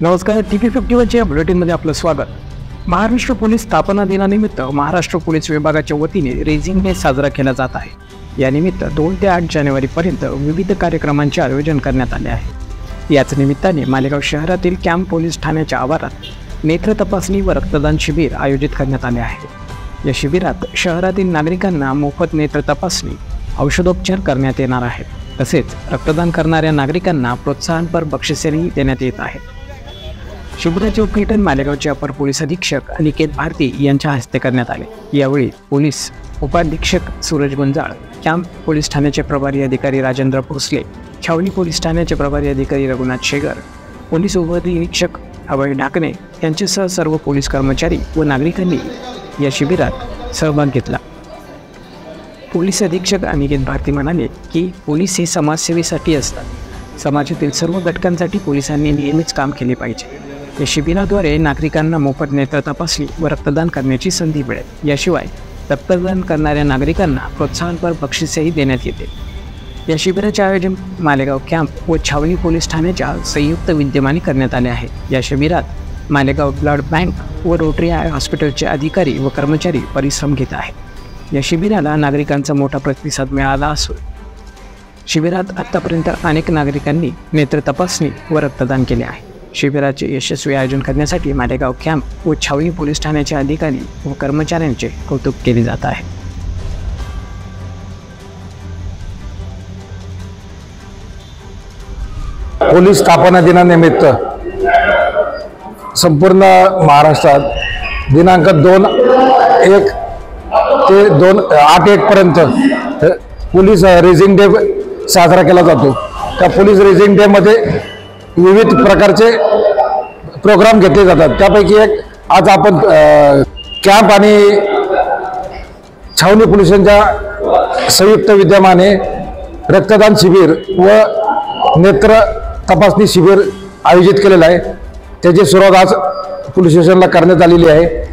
नमस्कार, TP51 या बुलेटिनमध्ये आपलं स्वागत. महाराष्ट्र पोलीस स्थापना दिनानिमित्त महाराष्ट्र पोलीस विभागाच्या वतीने रेझिंग डे साजरा केला जात आहे. यानिमित्त 2 ते 8 जानेवारीपर्यंत विविध कार्यक्रमांचे आयोजन करण्यात आले आहे. याच निमित्ताने मालेगाव शहरातील कॅम्प पोलीस ठाण्याच्या आवारात नेत्र तपासणी व रक्तदान शिबिर आयोजित करण्यात आले आहे. या शिबिरात शहरातील नागरिकांना मोफत नेत्र तपासणी, औषधोपचार करण्यात येणार आहे. तसेच रक्तदान करणाऱ्या नागरिकांना प्रोत्साहनपर बक्षिसेही देण्यात येत आहे. शिबिराचे उद्घाटन मालेगावचे अपर पोलीस अधीक्षक अनिकेत भारती यांच्या हस्ते करण्यात आले. यावेळी पोलीस उपाधीक्षक सूरज गुंजाळ, कॅम्प पोलीस ठाण्याचे प्रभारी अधिकारी राजेंद्र भोसले, छावणी पोलीस ठाण्याचे प्रभारी अधिकारी रघुनाथ शेगर, पोलीस उपअधीक्षक अभय ढाकणे यांच्यासह सर्व पोलीस कर्मचारी व नागरिकांनी या शिबिरात सहभाग घेतला. पोलीस अधीक्षक अनिकेत भारती म्हणाले की पोलीस हे समाजसेवेसाठी असतात. समाजातील सर्व घटकांसाठी पोलिसांनी नेहमीच काम केले पाहिजे. या शिबिराद्वारे नागरिकांना मोफत नेत्र तपासणी व रक्तदान करण्याची संधी मिळेल. याशिवाय रक्तदान करणाऱ्या नागरिकांना प्रोत्साहनपर बक्षीसही देण्यात येते. या शिबिराचे आयोजन मालेगाव कॅम्प व छावणी पोलीस ठाण्याच्या संयुक्त विद्यमाने करण्यात आले आहे. या शिबिरात मालेगाव ब्लड बँक व रोटरी आय हॉस्पिटलचे अधिकारी व कर्मचारी परिश्रम घेत आहेत. या शिबिराला नागरिकांचा मोठा प्रतिसाद मिळाला असून शिबिरात आत्तापर्यंत अनेक नागरिकांनी नेत्र तपासणी व रक्तदान केले आहे. शिबिराचे यशस्वी आयोजन करण्यासाठी मालेगाव कॅम्प व छावणी पोलीस ठाण्याचे अधिकारी व कर्मचाऱ्यांचे कौतुक केले जात आहे. पोलीस स्थापना दिनानिमित्त संपूर्ण महाराष्ट्रात दिनांक 2/1 ते 2/8 पर्यंत पोलीस रेझिंग डे साजरा केला जातो. त्या पोलीस रेझिंग डे मध्ये विविध प्रकारचे प्रोग्राम घेतले जातात. त्यापैकी एक आज आपण कॅम्प आणि छावणी पोलिसांच्या संयुक्त विद्यमाने रक्तदान शिबिर व नेत्र तपासणी शिबिर आयोजित केलेलं आहे. त्याची सुरुवात आज पोलीस स्टेशनला करण्यात आलेली आहे.